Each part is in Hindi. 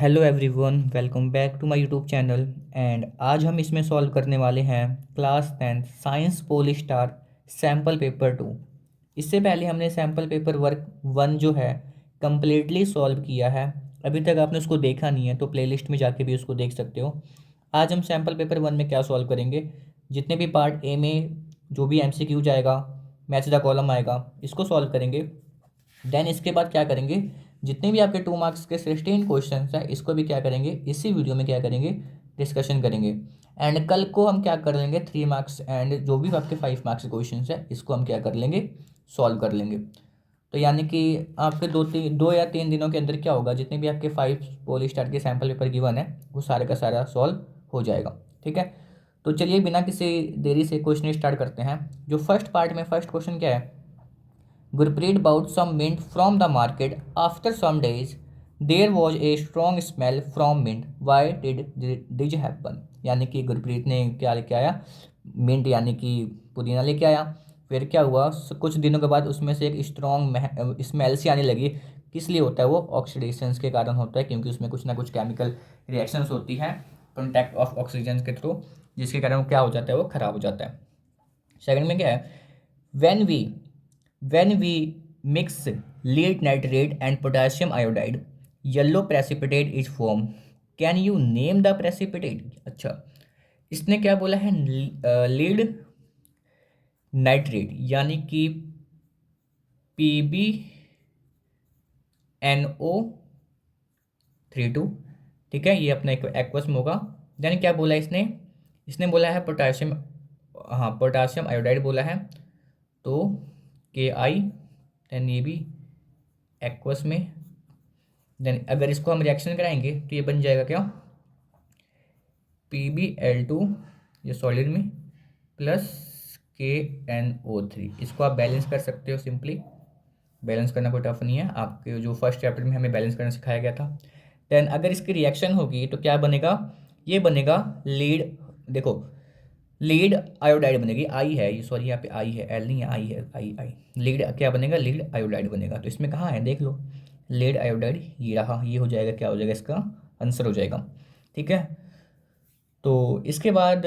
Hello everyone, welcome back to my YouTube channel. And आज हम इसमें सॉल्व करने वाले हैं class 10 science Poly Star sample paper 2। इससे पहले हमने सैम्पल पेपर वर्क 1 जो है कम्प्लीटली सॉल्व किया है। अभी तक आपने उसको देखा नहीं है तो प्लेलिस्ट में जाके भी उसको देख सकते हो। आज हम सैम्पल पेपर 1 में क्या सॉल्व करेंगे, जितने भी पार्ट ए में जो भी एमसीक्यू जाएगा, मैच द कॉलम आएगा, इसको सॉल्व करेंगे। देन इसके बाद क्या करेंगे, जितने भी आपके 2 मार्क्स के 16 क्वेश्चन हैं इसको भी क्या करेंगे, इसी वीडियो में क्या करेंगे, डिस्कशन करेंगे। एंड कल को हम क्या कर लेंगे, 3 मार्क्स एंड जो भी आपके 5 मार्क्स के क्वेश्चन है इसको हम क्या कर लेंगे, सॉल्व कर लेंगे। तो यानी कि आपके 2 या 3 दिनों के अंदर क्या होगा, जितने भी आपके 5 पोली स्टार के सैम्पल पेपर गिवन है वो सारे का सारा सॉल्व हो जाएगा। ठीक है, तो चलिए बिना किसी देरी से क्वेश्चन स्टार्ट करते हैं। जो फर्स्ट पार्ट में फर्स्ट क्वेश्चन क्या है, Gurpreet bought some mint from the market. After some days, there was a strong smell from mint. Why did this happen? यानी कि गुरप्रीत ने क्या लेके आया, मिंट यानी कि पुदीना लेके आया। फिर क्या हुआ, कुछ दिनों के बाद उसमें से एक स्ट्रॉन्ग स्मेल सी आने लगी। किस लिए होता है वो, ऑक्सीडेशंस के कारण होता है, क्योंकि उसमें कुछ ना कुछ केमिकल रिएक्शंस होती हैं कॉन्टैक्ट ऑफ ऑक्सीजन के थ्रू, जिसके कारण वो क्या हो जाता है, वो खराब हो जाता है। सेकंड में क्या है, when we when we mix lead nitrate and potassium iodide, yellow precipitate is formed. Can you name the precipitate? अच्छा, इसने क्या बोला है, लीड नाइट्रेट यानी कि PbNO32। ठीक है, ये अपना एक एक्वस में होगा। देन क्या बोला इसने, इसने बोला है पोटाशियम, हाँ पोटाशियम आयोडाइड बोला है, तो Ki, देन ये भी एक्वस में। देन अगर इसको हम रिएक्शन कराएंगे तो ये बन जाएगा क्या, PbL2, ये सॉलिड में, प्लस KNO3। इसको आप बैलेंस कर सकते हो सिंपली, बैलेंस करना कोई टफ नहीं है, आपके जो फर्स्ट चैप्टर में हमें बैलेंस करना सिखाया गया था। देन अगर इसकी रिएक्शन होगी तो क्या बनेगा, ये बनेगा लीड, देखो लीड आयोडाइड बनेगी, आई है ये, सॉरी यहाँ पे आई है, एल नहीं है, आई है, आई आई। लीड क्या बनेगा, लीड आयोडाइड बनेगा। तो इसमें कहाँ है देख लो, लीड आयोडाइड ये रहा, ये हो जाएगा, क्या हो जाएगा, इसका आंसर हो जाएगा। ठीक है, तो इसके बाद,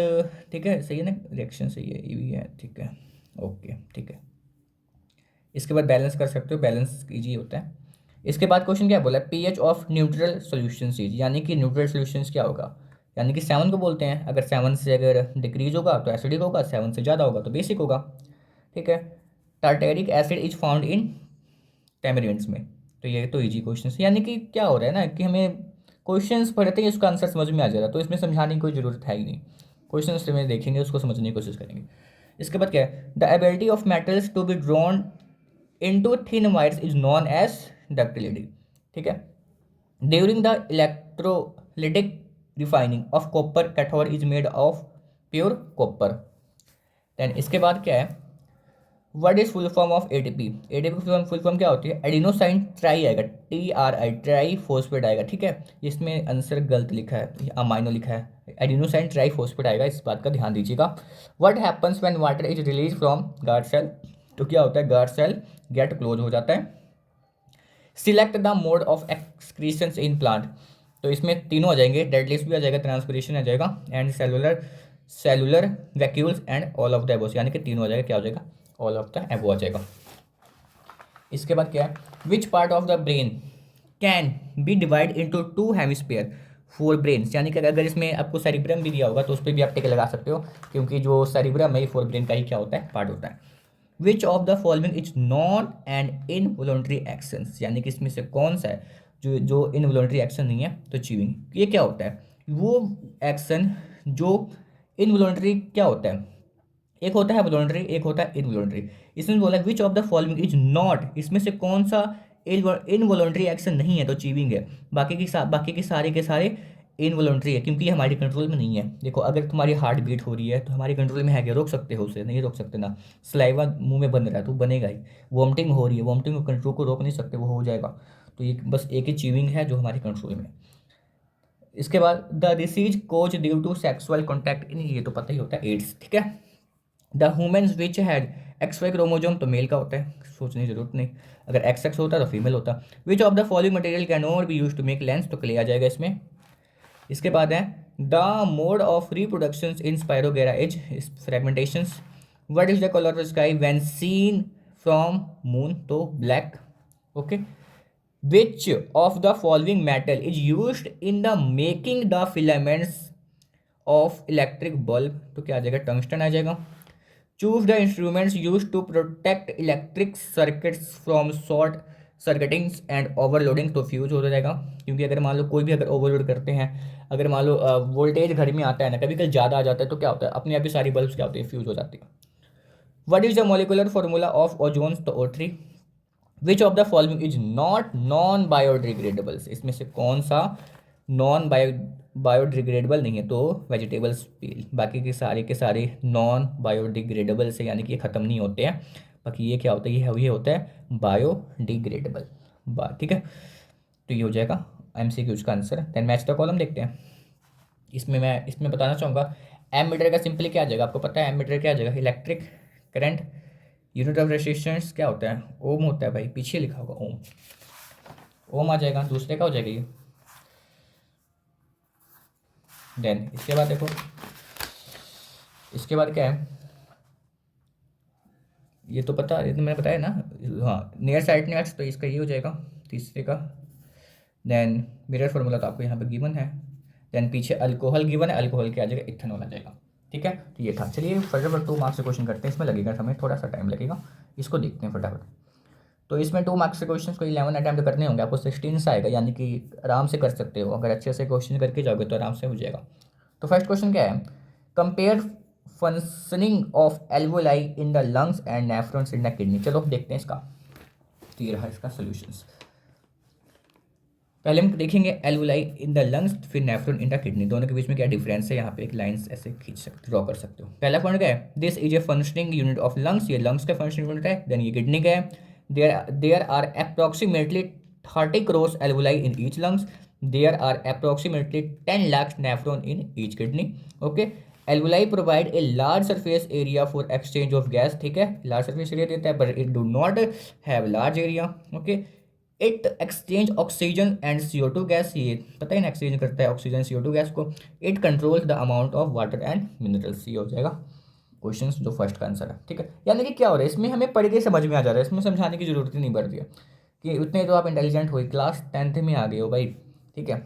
ठीक है सही है ना, रिएक्शन सही है, ये भी है, ठीक है, ओके ठीक है। इसके बाद बैलेंस कर सकते हो, बैलेंस ईजी होता है। इसके बाद क्वेश्चन क्या बोला है, pH of neutral solution is, यानी कि न्यूट्रल सोल्यूशन क्या होगा, यानी कि 7 को बोलते हैं। अगर 7 से अगर डिक्रीज होगा तो एसिडिक होगा, 7 से ज़्यादा होगा तो बेसिक होगा। ठीक है, tartaric acid is found in tamarinds में। तो ये तो इजी क्वेश्चन है, यानी कि क्या हो रहा है ना कि हमें क्वेश्चंस पढ़ते ही उसका आंसर समझ में आ जा रहा है, तो इसमें समझाने की कोई ज़रूरत है ही नहीं। क्वेश्चन से में देखेंगे, उसको समझने की कोशिश करेंगे। इसके बाद क्या है, the ability of metals to be drawn into thin wires is known as ductility. ठीक है, during the electrolytic refining of copper cathode is made of pure copper. Then इसके बाद क्या है, what is full form of ATP, ATP full form क्या होती है, एडिनोसाइन ट्राई आएगा, TRI ट्राई फोस्फेट आएगा। ठीक है, इसमें आंसर गलत लिखा है, अमाइनो लिखा है, एडिनोसाइन ट्राई फोस्फेट आएगा, इस बात का ध्यान दीजिएगा। What happens when water is release from guard cell, तो क्या होता है, गार्ड सेल गेट क्लोज हो जाता है। Select the mode of excretion in plant, तो इसमें तीनों आ जाएंगे, डेड लिफ्ट भी आ जाएगा, ट्रांसपिरेशन आ जाएगा, and cellular cellular vacuoles and all of the एबो, यानी कि तीनों आ जाएगा, क्या हो जाएगा, ऑल ऑफ द एबो आ जाएगा। इसके बाद क्या है, which part of the brain can be divide into 2 hemisphere four brains, यानी कि अगर इसमें आपको सेरिब्रम भी दिया होगा तो उस पर भी आप टिक लगा सकते हो, क्योंकि जो सेरिब्रम है ये फोर ब्रेन का ही क्या होता है, पार्ट होता है। विच of the following is non and involuntary actions, यानी कि इसमें से कौन सा है जो जो इनवॉलंटरी एक्शन नहीं है, तो चीविंग। ये क्या होता है, वो एक्शन जो इनवॉलंटरी क्या होता है, एक होता है वॉलंटरी, एक होता है इनवॉलंटरी। इसमें बोला विच of the following is not, इसमें से कौन सा इनवॉलंटरी एक्शन नहीं है, तो चीविंग है। बाकी के सारे इनवॉलंटरी है, क्योंकि ये हमारे कंट्रोल में नहीं है। देखो अगर तुम्हारी हार्ट बीट हो रही है तो हमारे कंट्रोल में है क्या, रोक सकते हो उसे, नहीं रोक सकते ना। सलाइवा मुंह में बन रहा है तो बनेगा ही। वॉमिटिंग हो रही है, वॉमिटिंग को कंट्रोल को रोक नहीं सकते, वो हो जाएगा। तो ये बस एक ही चीविंग है जो हमारे कंट्रोल में है। इसके बाद the disease cause due to sexual contact in, ये तो पता ही होता है, एड्स। ठीक है, the humans which had XY chromosome तो मेल का होता है, सोचने की जरूरत नहीं। अगर XX होता तो फीमेल होता। Which of the following material can not be use to make lens, तो क्ले आ जाएगा इसमें। इसके बाद है the mode of reproduction in spirogyra is fragmentation. What is the colour of sky when seen from moon, तो black. Okay. Which of the following metal is used in the making the filaments of electric bulb, तो क्या आ जाएगा, टंगस्टन आ जाएगा। Choose the instruments use to protect electric circuits from short circuitings and overloading, तो फ्यूज हो जाएगा, क्योंकि अगर मान लो कोई भी अगर ओवरलोड करते हैं, अगर मान लो वोल्टेज घर में आता है ना, कभी कभी ज़्यादा आ जाता है, तो क्या होता है, अपने आप ही सारी बल्ब क्या होती है, फ्यूज हो जाती है। What is the molecular formula of ozone, तो O3। Which of the following is not non biodegradables, इसमें से कौन सा नॉन बायोडिग्रेडेबल नहीं है, तो वेजिटेबल्स पील। बाकी के सारे नॉन बायोडिग्रेडेबल से, यानी कि ये ख़त्म नहीं होते हैं। बाकी ये क्या होता है, ये होता है बायोडिग्रेडेबल। ठीक है, तो ये हो जाएगा MCQ का answer. Then match the column देखते हैं। इसमें बताना चाहूँगा एम मीटर का सिंपली क्या आ जाएगा, आपको पता है एम मीटर क्या आ जाएगा, electric current. Unit of resistance क्या होता है, ओम होता है भाई, पीछे लिखा होगा ओम, ओम आ जाएगा। दूसरे का हो जाएगा ये। देन इसके बाद देखो, इसके बाद क्या है, ये तो पता, ये तो मैंने बताया ना, हाँ नियर साइड नेक्स्ट, तो इसका ये हो जाएगा तीसरे का। देन मिरर फार्मूला तो आपको यहाँ पे गिवन है। देन पीछे अल्कोहल गिवन है, अल्कोहल क्या आ जाएगा, इथेनॉल आ जाएगा। ठीक है, तो ये था। चलिए फटाफट 2 मार्क्स से क्वेश्चन करते हैं, इसमें लगेगा हमें थोड़ा सा टाइम लगेगा, इसको देखते हैं फटाफट। तो इसमें 2 मार्क्स के क्वेश्चन को 11 अटैम्प्ट करने होंगे, आपको 16 से आएगा, यानी कि आराम से कर सकते हो, अगर अच्छे से क्वेश्चन करके जाओगे तो आराम से हो जाएगा। तो फर्स्ट क्वेश्चन क्या है, compare functioning of alveoli in the lungs and nephrons in the kidney. चलो देखते हैं इसका, तो ये रहा इसका सोल्यूशंस। पहले हम देखेंगे एल्वोलाई इन द लंग्स, फिर नेफ्रॉन इन द किडनी, दोनों के बीच में क्या डिफरेंस है, यहाँ पे एक लाइंस ऐसे खींच सकते, ड्रॉ कर सकते हो। पहला पॉइंट क्या है, this is a functioning unit of lungs, ये लंग्स का फंक्शनिंग यूनिट है। देन ये किडनी का है, there are approximately 30 crores alveoli in each lungs. There are approximately 10 lakhs nephron in each kidney. Okay. Alveoli provide a large surface area for exchange of gas. ठीक है, large surface area देता है, but it do not have large area. Okay. It exchange oxygen and CO2 gas, ये पता ही ना एक्सचेंज करता है ऑक्सीजन CO2 गैस को। It controls the amount of water and minerals, ये हो जाएगा क्वेश्चन जो फर्स्ट का आंसर है। ठीक है, यानी कि क्या हो रहा है, इसमें हमें पढ़ के समझ में आ जा रहा है, इसमें समझाने की जरूरत ही नहीं पड़ रही है, कि उतने तो आप इंटेलिजेंट हो, क्लास 10th में आ गए हो भाई। ठीक है,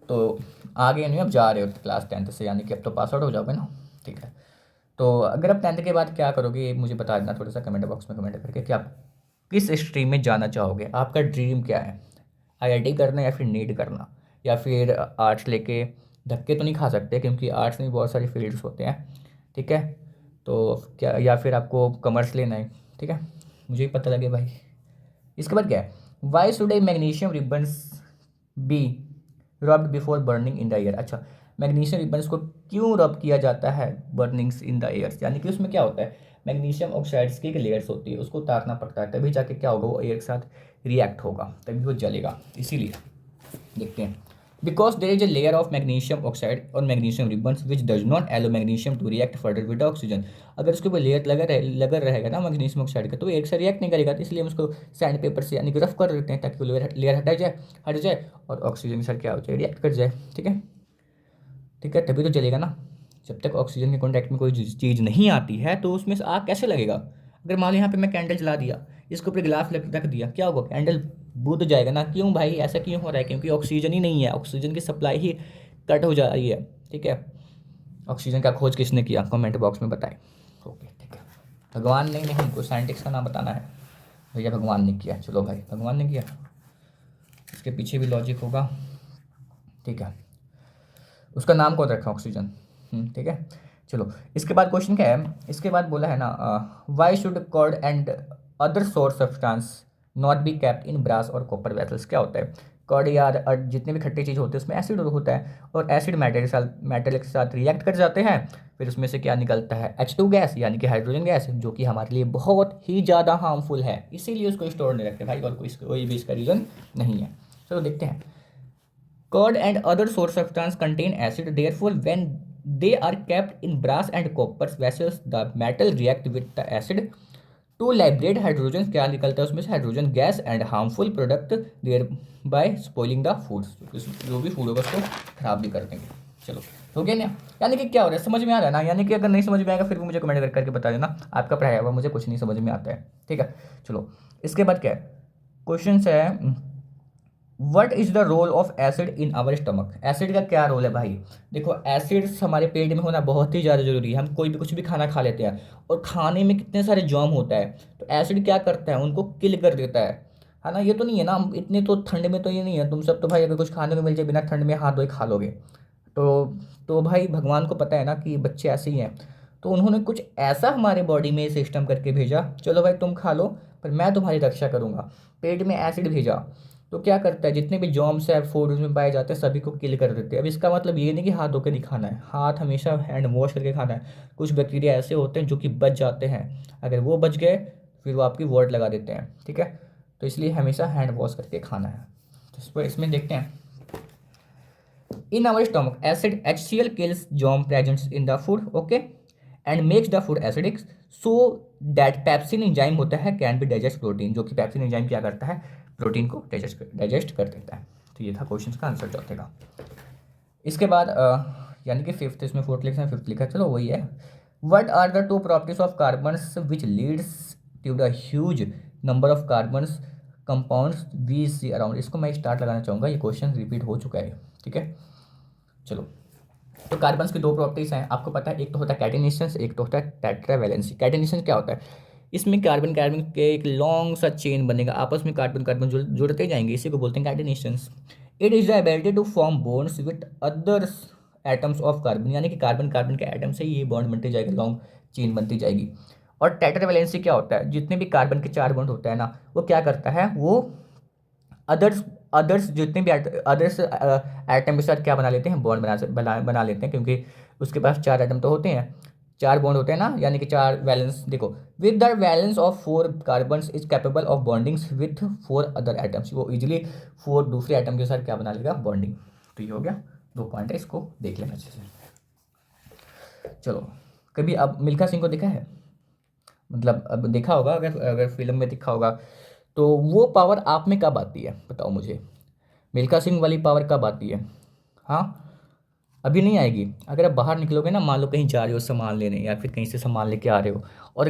तो आगे नहीं, अब जा रहे हो क्लास 10th से, यानी कि अब तो पास आउट हो जाओगे ना। ठीक है, तो अगर आप 10th के बाद क्या करोगे, ये मुझे बता देना थोड़ा सा कमेंट बॉक्स में कमेंट करके, कि आप किस स्ट्रीम में जाना चाहोगे, आपका ड्रीम क्या है, IIT करना या फिर नीट करना, या फिर आर्ट्स लेके धक्के तो नहीं खा सकते, क्योंकि आर्ट्स में बहुत सारे फील्ड्स होते हैं। ठीक है, तो क्या, या फिर आपको कॉमर्स लेना है। ठीक है, मुझे भी पता लगे भाई। इसके बाद क्या है, why should a magnesium ribbons be rubbed before burning in the air. अच्छा, मैग्नीशियम रिबन्स को क्यों रब किया जाता है बर्निंग्स इन द एयर, यानी कि उसमें क्या होता है, मैग्नीशियम ऑक्साइड्स की एक लेयर्स होती है, उसको उतारना पड़ता है, तभी जाके क्या होगा, वो एयर के साथ रिएक्ट होगा, तभी वो जलेगा। इसीलिए देखते हैं, because there is a layer of magnesium oxide और magnesium ribbons which does not allow magnesium to react further with oxygen. अगर उसके ऊपर लेयर लगा रहेगा ना मैग्नीशियम ऑक्साइड का, तो वो एक से रिएक्ट नहीं करेगा, तो इसलिए हम उसको सैंड पेपर से यानी कि रफ कर देते हैं, ताकि वो लेयर हट जाए और ऑक्सीजन के साथ क्या हो जाए, रिएक्ट कर जाए। ठीक है, ठीक है, तभी तो जलेगा ना। जब तक ऑक्सीजन के कॉन्टैक्ट में कोई चीज़ नहीं आती है, तो उसमें से आग कैसे लगेगा। अगर मान लो यहाँ पे मैं कैंडल जला दिया, इसके ऊपर गिलास रख दिया, क्या होगा, कैंडल बुझ जाएगा ना। क्यों भाई, ऐसा क्यों हो रहा है, क्योंकि ऑक्सीजन ही नहीं है, ऑक्सीजन की सप्लाई ही कट हो जा रही है। ठीक है, ऑक्सीजन का खोज किसने किया, कमेंट बॉक्स में बताएं। ओके, ठीक है, भगवान ने नहीं, कोई साइंटिस्ट का नाम बताना है भैया, भगवान ने किया, चलो भाई भगवान ने किया, इसके पीछे भी लॉजिक होगा। ठीक है, उसका नाम कौन रखा, ऑक्सीजन। ठीक है, चलो इसके बाद क्वेश्चन क्या है, इसके बाद बोला है ना, why should curd and other sour substance not be kept in brass और कॉपर वेसल्स। क्या होता है, कॉर्ड या जितने भी खट्टी चीज़ होती है उसमें एसिड होता है, और एसिड मेटल के साथ रिएक्ट कर जाते हैं, फिर उसमें से क्या निकलता है, H2 गैस, यानी कि हाइड्रोजन गैस, जो कि हमारे लिए बहुत ही ज़्यादा हार्मफुल है, इसीलिए उसको स्टोर नहीं रखते भाई, और कोई भी इसका रीज़न नहीं है। चलो देखते हैं, curd and other source substance contain acid, therefore when they are kept in brass and copper vessels, the metal react with the acid to liberate hydrogen, क्या निकलता है उसमें से, hydrogen gas and harmful product thereby spoiling the food, जो भी फूड होगा उसको खराब भी कर देंगे। चलो हो गया ना, यानी कि क्या हो रहा है, समझ में आ रहा है ना, यानी कि अगर नहीं समझ में आएगा फिर भी मुझे कमेंट करके बता देना, आपका पढ़ाया हुआ मुझे कुछ नहीं समझ में आता है, ठीक है। चलो इसके बाद क्या है, क्वेश्चन है what is the role of acid in our stomach, acid का क्या रोल है भाई। देखो एसिड्स हमारे पेट में होना बहुत ही ज़्यादा जरूरी है, हम कोई भी कुछ भी खाना खा लेते हैं और खाने में कितने सारे जर्म होता है, तो एसिड क्या करता है उनको किल कर देता है ना। ये तो नहीं है ना, हम इतने तो ठंड में तो ये नहीं है, तुम सब तो भाई अगर कुछ खाने को मिल जाए बिना ठंड में हाथ धोए खा लोगे, तो भाई भगवान को पता है ना कि बच्चे ऐसे ही हैं, तो उन्होंने कुछ ऐसा हमारे बॉडी में सिस्टम करके भेजा, चलो भाई तुम खा लो पर मैं तुम्हारी रक्षा करूँगा, पेट में एसिड भेजा, तो क्या करता है जितने भी जॉम्स है फूड उसमें पाए जाते हैं सभी को किल कर देते हैं। अब इसका मतलब ये नहीं कि हाथ धो के नहीं खाना है, हाथ हमेशा हैंड वॉश करके खाना है। कुछ बैक्टीरिया ऐसे होते हैं जो कि बच जाते हैं, अगर वो बच गए फिर वो आपकी वॉर्ड लगा देते हैं, ठीक है, तो इसलिए हमेशा हैंड वॉश करके खाना है। तो इसमें देखते हैं, in our stomach acid HCl kills germ present in the food, okay, and makes the food acidic, so that pepsin enzyme होता है can be digest protein, जो कि pepsin enzyme क्या करता है, प्रोटीन को डाइजेस्ट कर देता है। तो ये था क्वेश्चन का आंसर चौथे का। इसके बाद यानी कि फिफ्थ, इसमें फोर्थ लिखा है फिफ्थ लिखा है, चलो वही है। What are the two properties of carbons which leads to the huge number of carbons compounds we see around, इसको मैं स्टार्ट लगाना चाहूँगा, ये क्वेश्चन रिपीट हो चुका है, ठीक है। चलो तो कार्बन्स की दो प्रॉपर्टीज हैं, आपको पता है, एक तो होता है कैटेनेशंस, एक तो होता है टेट्रावैलेंसी। कैटेनेशन क्या होता है, इसमें कार्बन कार्बन के एक लॉन्ग सा चेन बनेगा, आपस में कार्बन कार्बन जुड़ते जाएंगे, इसी को बोलते हैं catenations. It is the ability to form bonds with others atoms of carbon, यानी कि कार्बन कार्बन के एटम से ये बॉन्ड बनती जाएगी, लॉन्ग चेन बनती जाएगी। और टेट्रावैलेंसी क्या होता है, जितने भी कार्बन के चार बॉन्ड होता है ना, वो क्या करता है, वो अदर्स अदर्स जितने भी अदर्स आइटम के साथ क्या बना लेते हैं, बॉन्ड बना लेते हैं, क्योंकि उसके पास चार आइटम तो होते हैं, चार बॉन्ड होते हैं ना, यानी कि चार वैलेंस। देखो with the valence of 4 carbons is capable of bondings with 4 other items, वो इजिली 4 दूसरे आइटम के साथ क्या बना लेगा, बॉन्डिंग। तो ये हो गया, 2 पॉइंट है, इसको देख लेना अच्छे से। चलो कभी अब मिल्खा सिंह को देखा है, मतलब अब देखा होगा, अगर अगर फिल्म में देखा होगा, तो वो पावर आप में कब आती है बताओ मुझे, मिल्खा सिंह वाली पावर कब आती है। हाँ अभी नहीं आएगी, अगर आप बाहर निकलोगे ना, मान लो कहीं जा रहे हो सामान लेने या फिर कहीं से सामान लेके आ रहे हो और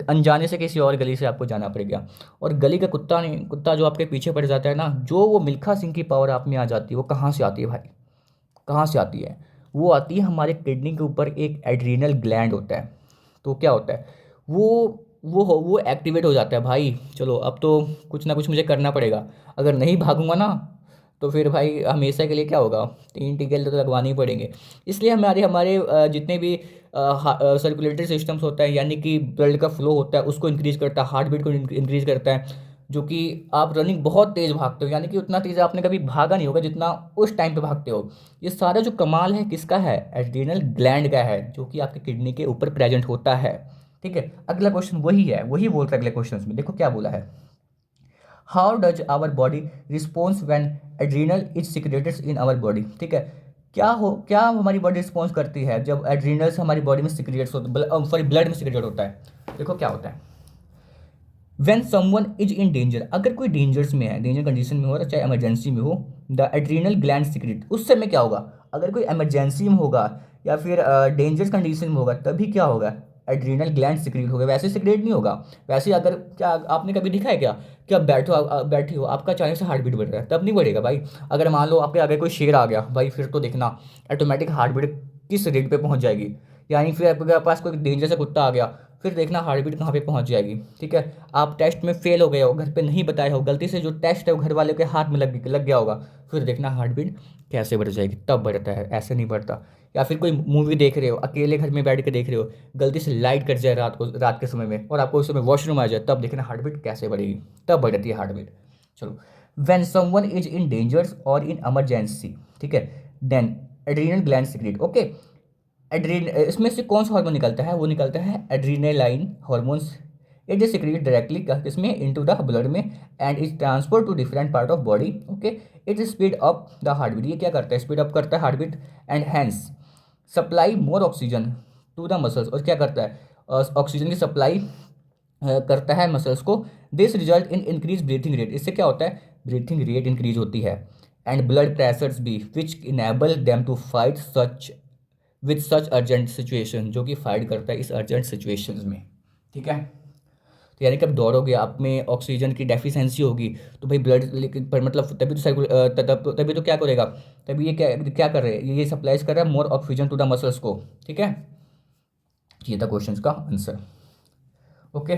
अनजाने से किसी और गली से आपको जाना पड़ गया, और गली का कुत्ता नहीं, कुत्ता जो आपके पीछे पड़ जाता है ना, जो वो मिल्खा सिंह की पावर आप में आ जाती है, वो कहाँ से आती है भाई, कहाँ से आती है, वो आती है हमारे किडनी के ऊपर एक एड्रीनल ग्लैंड होता है, तो क्या होता है, वो एक्टिवेट हो जाता है भाई। चलो अब तो कुछ ना कुछ मुझे करना पड़ेगा, अगर नहीं भागूंगा ना तो फिर भाई हमेशा के लिए क्या होगा, 3 टीके तो लगवाने ही पड़ेंगे। इसलिए हमारे हमारे जितने भी सर्कुलेटरी सिस्टम्स होता है, यानी कि ब्लड का फ्लो होता है, उसको इंक्रीज करता है, हार्ट बीट को इंक्रीज करता है, जो कि आप रनिंग बहुत तेज़ भागते हो, यानी कि उतना तेज़ आपने कभी भागा नहीं होगा जितना उस टाइम पे भागते हो। ये सारा जो कमाल है किसका है, एड्रीनल ग्लैंड का है, जो कि आपके किडनी के ऊपर प्रेजेंट होता है, ठीक है। अगला क्वेश्चन वही है, वही बोल रहा है अगले क्वेश्चन में, देखो क्या बोला है, how does our body response when adrenal is secreted in our body, ठीक है। क्या हमारी बॉडी रिस्पॉन्स करती है जब एड्रीनल्स हमारी बॉडी में सिक्रेट्स होता, सॉरी ब्लड में सिक्रेट होता है। देखो क्या होता है, when someone is in danger, अगर कोई डेंजर्स में है, डेंजर कंडीशन में हो, चाहे इमरजेंसी में हो, द एड्रीनल ग्लैंड सिक्रेट, उस समय क्या होगा, अगर कोई इमरजेंसी में होगा या फिर डेंजरस कंडीशन में होगा, तभी क्या होगा, एड्रीनल ग्लैंड सिक्रेट होगा, वैसे सिक्रेट नहीं होगा। वैसे अगर क्या आपने कभी देखा है क्या कि आप बैठे हो, आपका अचानक से हार्ट बीट बढ़ रहा है, तब नहीं बढ़ेगा भाई। अगर मान लो आपके आगे कोई शेर आ गया भाई, फिर तो देखना ऑटोमेटिक हार्ट बीट किस रेट पे पहुंच जाएगी, यानी फिर आपके पास कोई डेंजर से कुत्ता आ गया, फिर देखना हार्ट बीट कहाँ पे पहुंच जाएगी, ठीक है। आप टेस्ट में फेल हो गए हो, घर पे नहीं बताए हो, गलती से जो टेस्ट है वो घर वाले के हाथ में लग गया होगा, फिर देखना हार्ट बीट कैसे बढ़ जाएगी, तब बढ़ता है, ऐसे नहीं बढ़ता। या फिर कोई मूवी देख रहे हो, अकेले घर में बैठ के देख रहे हो, गलती से लाइट कट जाए रात के समय में, और आपको उस समय वॉशरूम आ जाए, तब देखना हार्ट बीट कैसे बढ़ेगी, तब बढ़ती है हार्ट बीट। चलो when someone is in dangers और इन इमरजेंसी, ठीक है, then adrenal gland secrete, okay. इसमें से कौन सा हार्मोन निकलता है, वो निकलता है adrenaline hormones. It is secreted directly किसमें, इनटू द ब्लड में, and is transfer to different part of body, okay. It speed up the heart beat, ये क्या करता है, स्पीड अप करता है heart beat, and hence supply more oxygen to the muscles, और क्या करता है, ऑक्सीजन की सप्लाई करता है मसल्स को। This result in increase breathing rate, इससे क्या होता है, ब्रीथिंग रेट इंक्रीज होती है। एंड ब्लड प्रेशर्स भी, which enable them to fight such with such urgent situation, जो कि फाइट करता है इस अर्जेंट सिचुएशंस में। ठीक है, तो यानी कि अब दौड़ोगे, आप में ऑक्सीजन की डेफिशिएंसी होगी, तो भाई ब्लड लेकिन पर मतलब तभी तो तभी तो क्या करेगा, तभी ये क्या क्या कर रहे हैं, ये सप्लाइज कर रहा है more oxygen to the muscles को। ठीक है, ये था क्वेश्चन का आंसर। ओके,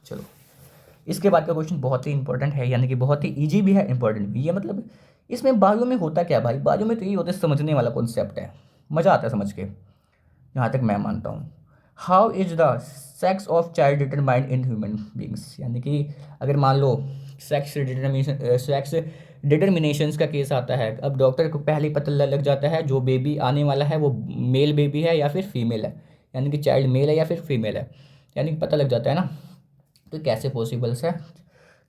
चलो इसके बाद का क्वेश्चन बहुत ही इंपॉर्टेंट है, यानी कि बहुत ही इजी भी है, इंपॉर्टेंट भी है। मतलब इसमें बायो में होता क्या भाई, बायो में तो यही होता है, समझने वाला कॉन्सेप्ट है, मज़ा आता है समझ के, यहाँ तक मैं मानता हूँ। How is the sex of child determined in human beings, यानी कि अगर मान लो सेक्स डिटर्मिनेशंस का केस आता है, अब डॉक्टर को पहले ही पता लग जाता है जो बेबी आने वाला है वो मेल बेबी है या फिर फीमेल है, यानी कि चाइल्ड मेल है या फिर फीमेल है, यानी कि पता लग जाता है ना। तो कैसे पॉसिबल्स है,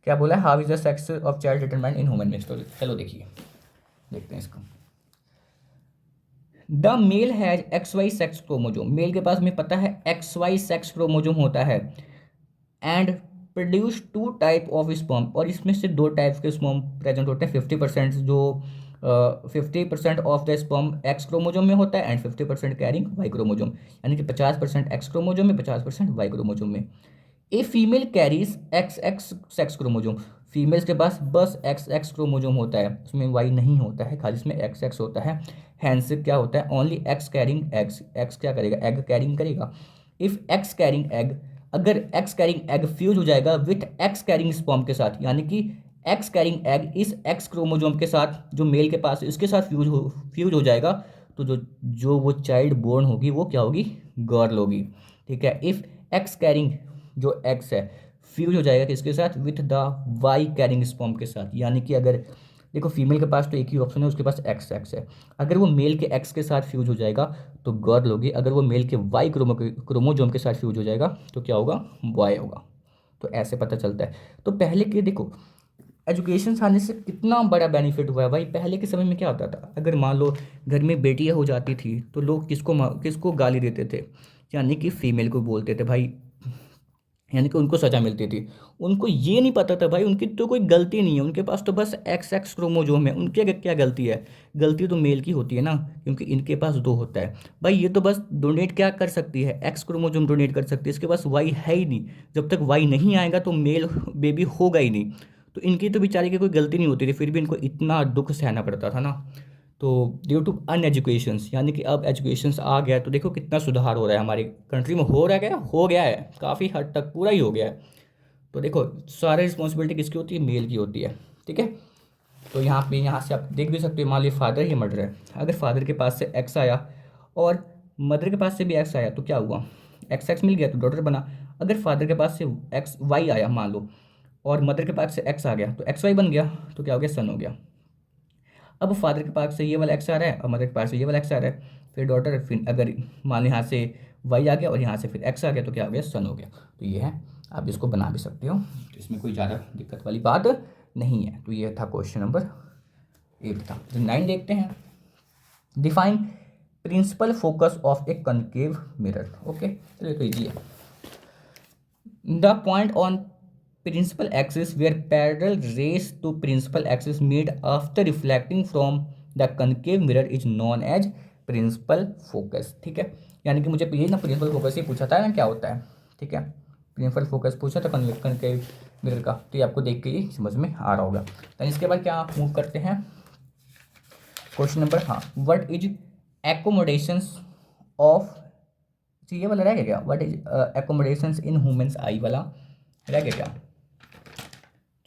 क्या बोला है, how is the sex of child determined in human beings. तो चलो देखिए, देखते हैं इसको। The male has X Y sex chromosome, male के पास में पता है एक्स वाई सेक्स क्रोमोजोम होता है। And produce two type of sperm, और इसमें से दो टाइप्स के स्पर्म प्रेजेंट होते हैं। 50% जो 50% of the sperm x chromosome में होता है एंड 50% कैरिंग वाई क्रोमोजोम, यानी कि 50% एक्स क्रोमोजोम में, 50% वाई क्रोमोजोम में। A female carries x x sex chromosome, females के पास बस एक्स एक्स क्रोमोजोम होता है, उसमें वाई नहीं होता है, खाली इसमें एक्स एक्स होता है। हैंस क्या होता है, only x carrying eggs, x क्या करेगा, एग कैरिंग करेगा। इफ एक्स कैरिंग एग, अगर एक्स कैरिंग एग फ्यूज हो जाएगा विथ एक्स कैरिंग स्पर्म के साथ, यानी कि एक्स कैरिंग एग इस एक्स क्रोमोजोम के साथ जो मेल के पास इसके साथ फ्यूज हो जाएगा, तो जो जो वो चाइल्ड बोर्न होगी वो क्या होगी, गर्ल होगी। ठीक है, इफ एक्स कैरिंग जो एक्स है फ्यूज हो जाएगा किसके साथ, with the Y carrying sperm के साथ, यानी कि अगर देखो फीमेल के पास तो एक ही ऑप्शन है, उसके पास एक्स एक्स है, अगर वो मेल के एक्स के साथ फ्यूज हो जाएगा तो गर्ल होगी, अगर वो मेल के वाई क्रोमोजोम के साथ फ्यूज हो जाएगा तो क्या होगा, बॉय होगा। तो ऐसे पता चलता है। तो पहले के देखो एजुकेशन आने से कितना बड़ा बेनिफिट हुआ है भाई। पहले के समय में क्या होता था, अगर मान लो घर में बेटियां हो जाती थी तो लोग किसको गाली देते थे, यानी कि फीमेल को बोलते थे भाई, यानी कि उनको सजा मिलती थी। उनको ये नहीं पता था भाई उनकी तो कोई गलती नहीं है, उनके पास तो बस एक्स एक्स क्रोमोजोम है, उनकी क्या गलती है, गलती तो मेल की होती है ना, क्योंकि इनके पास दो होता है। भाई ये तो बस डोनेट क्या कर सकती है, एक्स क्रोमोजोम डोनेट कर सकती है, इसके पास वाई है ही नहीं। जब तक वाई नहीं आएगा तो मेल बेबी होगा ही नहीं। तो इनकी तो बेचारे की कोई गलती नहीं होती थी, फिर भी इनको इतना दुख सहना पड़ता था ना। तो ड्यू टू अनएजुकेशंस, यानी कि अब एजुकेशंस आ गया है, तो देखो कितना सुधार हो रहा है हमारी कंट्री में, हो रहा है, क्या हो गया है, काफ़ी हद तक पूरा ही हो गया है। तो देखो सारी रिस्पॉन्सिबिलिटी किसकी होती है, मेल की होती है। ठीक है, तो यहाँ से आप देख भी सकते हो, मान लीजिए फादर ही मर्डर है, अगर फादर के पास से एक्स आया और मदर के पास से भी एक्स आया तो क्या हुआ, एक्स एक्स मिल गया तो डॉटर बना। अगर फादर के पास से एक्स वाई आया मान लो, और मदर के पास से एक्स आ गया तो एक्स वाई बन गया, तो क्या हो गया, सन हो गया। अब फादर के पास से ये वाला एक्स आ रहा है और मदर के पास से ये वाला एक्स आ रहा है, फिर डॉटर, फिर अगर मान लो यहाँ से वाई आ गया और यहाँ से फिर एक्स आ गया तो क्या हो गया, सन हो गया। तो ये है, आप इसको बना भी सकते हो, तो इसमें कोई ज़्यादा दिक्कत वाली बात नहीं है। तो ये था क्वेश्चन नंबर 8 था। तो 9 देखते हैं। Define principal focus of a concave mirror. Okay, चलिए तो ईजी है। The point on principal axis where parallel rays to principal axis made after reflecting from the concave mirror is known as principal focus। ठीक है, यानी कि मुझे ये ना प्रिंसिपल फोकस ही पूछा था ना क्या होता है। ठीक है, प्रिंसिपल फोकस पूछा था कनकेव मिरर का, तो ये आपको देख के ही समझ में आ रहा होगा। तो इसके बाद क्या आप मूव करते हैं क्वेश्चन नंबर, हाँ, व्हाट इज एकोमोडेशंस ऑफ, ये वाला रह गया क्या, what is accommodations in humans आई वाला रह गया क्या।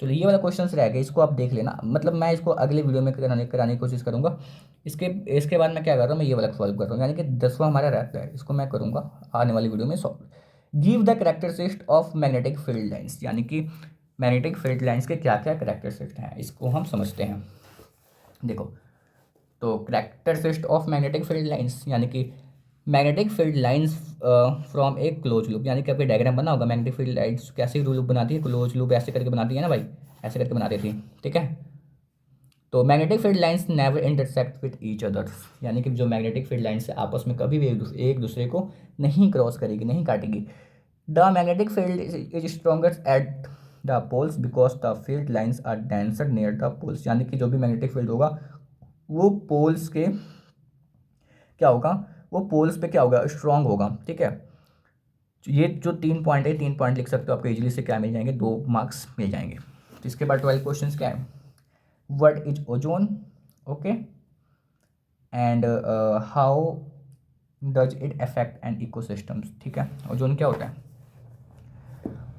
चलो ये वाला क्वेश्चन रह गया, इसको आप देख लेना, मतलब मैं इसको अगले वीडियो में कराने की कोशिश करूंगा। इसके इसके बाद मैं क्या कर रहा हूँ, मैं ये वाला सॉल्व कर रहा हूँ, यानी कि 10वां हमारा रहता है, इसको मैं करूँगा आने वाली वीडियो में solve. Give the characteristics of magnetic field lines, यानी कि मैग्नेटिक फील्ड लाइन्स के क्या क्या कैरेक्टरिस्टिक्स हैं, इसको हम समझते हैं। देखो, तो characteristics of magnetic field lines, यानी कि magnetic field lines from A close loop, यानी कि आपके डायग्राम बना होगा, मैग्नेटिक फील्ड लाइन्स कैसे लूप बनाती है, क्लोज लूप ऐसे करके बनाती है ना भाई, ऐसे करके बनाती थी। ठीक है, तो magnetic field lines never intersect with each others, यानी कि जो मैग्नेटिक फील्ड लाइंस है आपस में कभी भी एक दूसरे को नहीं क्रॉस करेगी, नहीं काटेगी। The magnetic field is strongest at the poles because the field lines are denser near the poles, यानी कि जो भी मैग्नेटिक फील्ड होगा वो पोल्स के क्या होगा, वो पोल्स पे क्या होगा, स्ट्रांग होगा। ठीक है, ये जो 3 पॉइंट है, 3 पॉइंट लिख सकते हो, आपको इजीली से क्या मिल जाएंगे, 2 मार्क्स मिल जाएंगे। तो इसके बाद 12 क्वेश्चन क्या है, what is ozone, okay, and how does it affect an ecosystems. ठीक है, ओजोन क्या होता है,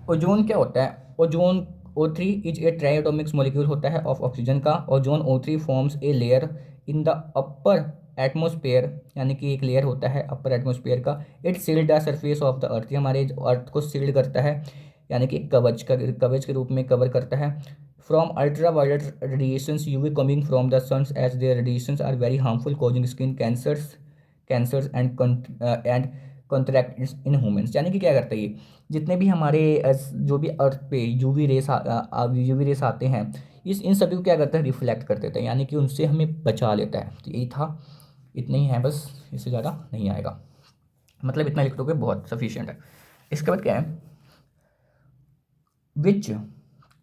ओजोन क्या होता है, ozone O3 is a triatomic molecule होता है ऑफ ऑक्सीजन का। Ozone O3 forms a layer in the upper atmosphere, यानी कि एक लेयर होता है अपर एटमोस्फेयर का। It shield the surface of the earth, ये हमारे अर्थ को सील्ड करता है, यानी कि कवच के रूप में कवर करता है। From ultra violet radiations UV coming from the suns as their radiations are very harmful causing skin cancers and contracts in humans, यानी कि क्या करता है ये, जितने भी हमारे जो भी अर्थ पे यूवी रेस आते हैं, इस इन सभी को क्या करता है, रिफ्लेक्ट कर देता है, यानी कि उनसे हमें बचा लेता है। तो यही था, इतना ही है बस, इससे ज़्यादा नहीं आएगा, मतलब इतना लिख दोगे बहुत सफिशिएंट है। इसके बाद क्या है, which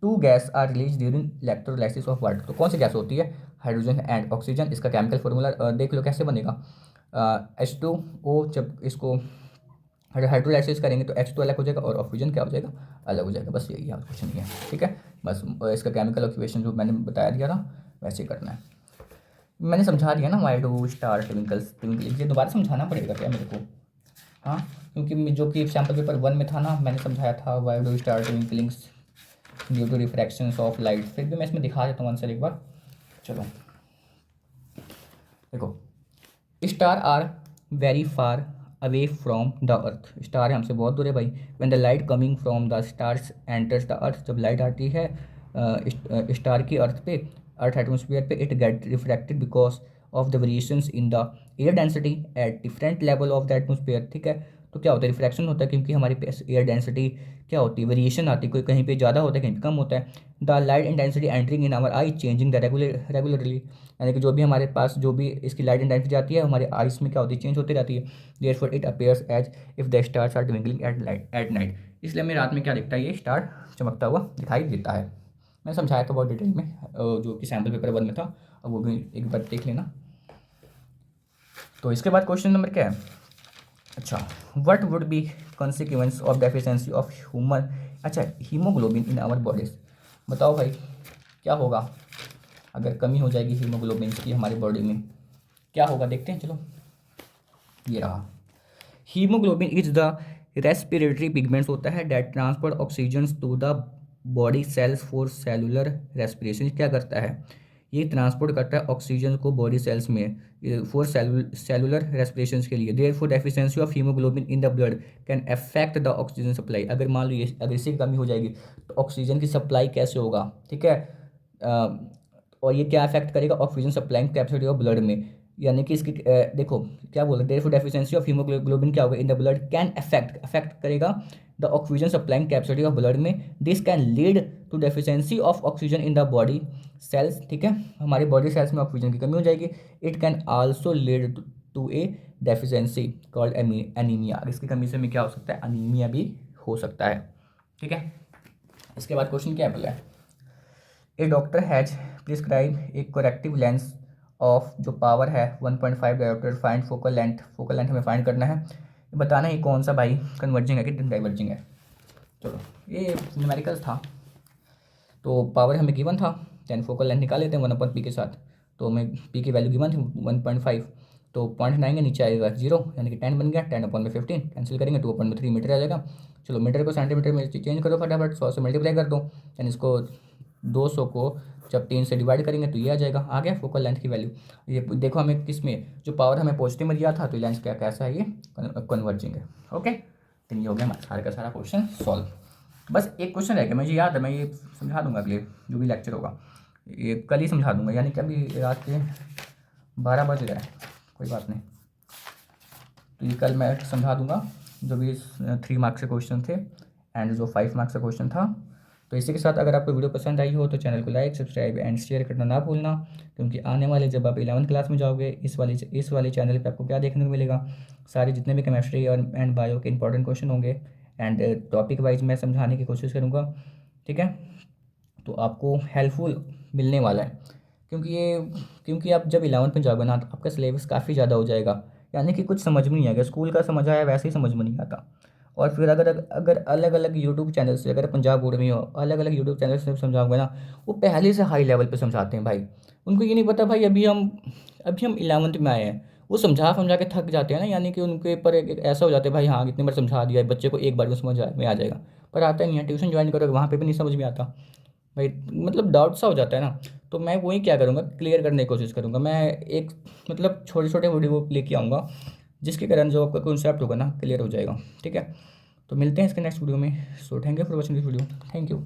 two gas are release during electrolysis of water, तो कौन सी गैस होती है, हाइड्रोजन एंड ऑक्सीजन। इसका केमिकल फॉर्मूला देख लो कैसे बनेगा, H2O, जब इसको हाइड्रोलाइसिस करेंगे तो H2 अलग हो जाएगा और ऑक्सीजन क्या हो जाएगा, अलग हो जाएगा। बस यही है, कुछ नहीं है। ठीक है, बस इसका केमिकल इक्वेशन जो मैंने बताया दिया था वैसे ही करना है। मैंने समझा दिया ना, वाई डू स्टार ट्विंकल्स, ये दोबारा समझाना पड़ेगा क्या मेरे को, हाँ, क्योंकि जो कि सैम्पल पेपर 1 में था ना, मैंने समझाया था why do star twinklings due to refraction of light. फिर भी मैं इसमें दिखा देता हूँ आंसर एक बार। चलो देखो, star are very far away from the earth, star हमसे बहुत दूर है भाई। When the light coming from the stars enters the earth, जब लाइट आती है स्टार की अर्थ पे, अर्थ एटमोसफियर पे, it get refracted because of the variations in the air density at different level of the atmosphere. ठीक है, तो क्या होता है, रिफ्रैक्शन होता है क्योंकि हमारे पास एयर डेंसिटी क्या होती है, वेरिएशन आती है, कोई कहीं पे ज़्यादा होता है, कहीं पे कम होता है। The light intensity entering in our eye changing the regularly, यानी कि जो भी हमारे पास जो भी इसकी लाइट इंटेंसिटी आती है हमारे आइस में क्या होती है, चेंज होती रहती है। Therefore it appears as if the stars are twinkling at night, इसलिए हमें रात में क्या दिखता है, ये स्टार चमकता हुआ दिखाई देता है। मैं समझाया था बहुत डिटेल में, जो कि सैम्पल पेपर 1 में था, अब वो भी एक बार देख लेना। तो इसके बाद क्वेश्चन नंबर क्या है, अच्छा, what would be consequence of deficiency of human, अच्छा, हीमोग्लोबिन इन आवर बॉडीज, बताओ भाई क्या होगा अगर कमी हो जाएगी हीमोग्लोबिन की हमारी बॉडी में, क्या होगा, देखते हैं। चलो ये रहा, haemoglobin is the respiratory pigments होता है that transport oxygen to the body cells for cellular respiration, क्या करता है, ये ट्रांसपोर्ट करता है ऑक्सीजन को बॉडी सेल्स में फॉर सेलुलर रेस्पिरेशन के लिए। Therefore deficiency of haemoglobin in the blood can affect the oxygen supply, अगर मान लो ये अगर इसकी कमी हो जाएगी तो ऑक्सीजन की सप्लाई कैसे होगा। ठीक है, और ये क्या अफेक्ट करेगा, oxygen supplying capacity of blood में, यानी कि इसकी देखो क्या बोल रहे हैं, देयरफॉर डेफिशिएंसी ऑफ हीमोग्लोबिन क्या होगा in the blood can affect करेगा the oxygen supplying capacity of blood में। This can lead to deficiency of oxygen in the body cells. ठीक है, हमारी बॉडी सेल्स में ऑक्सीजन की कमी हो जाएगी। It can also lead to a deficiency called anaemia, इसकी कमी से हमें क्या हो सकता है, अनीमिया भी हो सकता है। ठीक है, इसके बाद क्वेश्चन क्या बोला है, a doctor has prescribe a corrective lens of, जो पावर है 1.5 डायोप्टर, फाइंड फोकल लेंथ हमें फाइंड करना है, बताना है कौन सा भाई कन्वर्जिंग है कि डाइवर्जिंग है। चलो ये न्यूमेरिकल्स था, तो पावर हमें गिवन था, 10 फोकल लेंथ निकाल लेते हैं 1/p के साथ, तो हमें p की वैल्यू गिवन थी 1.5, तो 0.9 के नीचे आएगा 0, यानी कि 10 बन गया, 10/15 कैंसिल करेंगे 2/3 मीटर आ जाएगा। चलो मीटर को सेंटीमीटर में चेंज करो फटाफट, 100 से मल्टीप्लाई कर दो, यानी इसको 200 को जब 3 से डिवाइड करेंगे तो ये आ गया फोकल लेंथ की वैल्यू। ये देखो हमें किस में, जो पावर हमें पॉजिटिव में दिया था, तो लेंथ क्या कैसा है, ये कन्वर्जिंग है। ओके, तो ये हो गया हमारा सारा का सारा क्वेश्चन सॉल्व। बस एक क्वेश्चन रह गया, मुझे याद है, मैं ये समझा दूंगा अगले जो भी लेक्चर होगा, ये कल ही समझा दूंगा, यानी कि अभी रात के 12 बज रहे हैं, कोई बात नहीं, तो ये कल मैं समझा दूंगा, जो भी 3 मार्क्स के क्वेश्चन थे एंड जो 5 मार्क्स का क्वेश्चन था तो इसी के साथ अगर आपको वीडियो पसंद आई हो तो चैनल को लाइक, सब्सक्राइब एंड शेयर करना ना भूलना, क्योंकि आने वाले जब आप 11th क्लास में जाओगे इस वाली चैनल पे आपको क्या देखने को मिलेगा, सारे जितने भी केमिस्ट्री और एंड बायो के इंपॉर्टेंट क्वेश्चन होंगे एंड टॉपिक वाइज मैं समझाने की कोशिश करूँगा। ठीक है, तो आपको हेल्पफुल मिलने वाला है, क्योंकि आप जब 11th में जाओगे ना तो आपका सिलेबस काफ़ी ज़्यादा हो जाएगा, यानी कि कुछ समझ में नहीं आएगा, स्कूल का समझ आया वैसे ही समझ में नहीं आता। और फिर अगर अगर अलग अलग यूट्यूब चैनल से, अगर पंजाब बोर्ड में हो, अलग अलग यूट्यूब चैनल से समझाओगे ना, वो पहले से हाई लेवल पे समझाते हैं भाई। उनको ये नहीं पता भाई अभी हम 11th में आए हैं, वो समझा समझा के थक जाते हैं ना, यानी कि उनके ऊपर एक ऐसा हो जाता है भाई, हाँ कितनी बार समझा दिया है, बच्चे को एक बार में समझ में आ जाएगा, पर आता नहीं है। ट्यूशन ज्वाइन करोगे वहाँ पे भी नहीं समझ में आता भाई, मतलब डाउट सा हो जाता है ना। तो मैं वही क्या करूँगा, क्लियर करने की कोशिश करूँगा। मैं एक मतलब छोटे छोटे वीडियो लेके आऊँगा, जिसके कारण जो आपका कॉन्सेप्ट होगा ना क्लियर हो जाएगा। ठीक है, तो मिलते हैं इसके नेक्स्ट वीडियो में। So thank you for watching this video, thank you.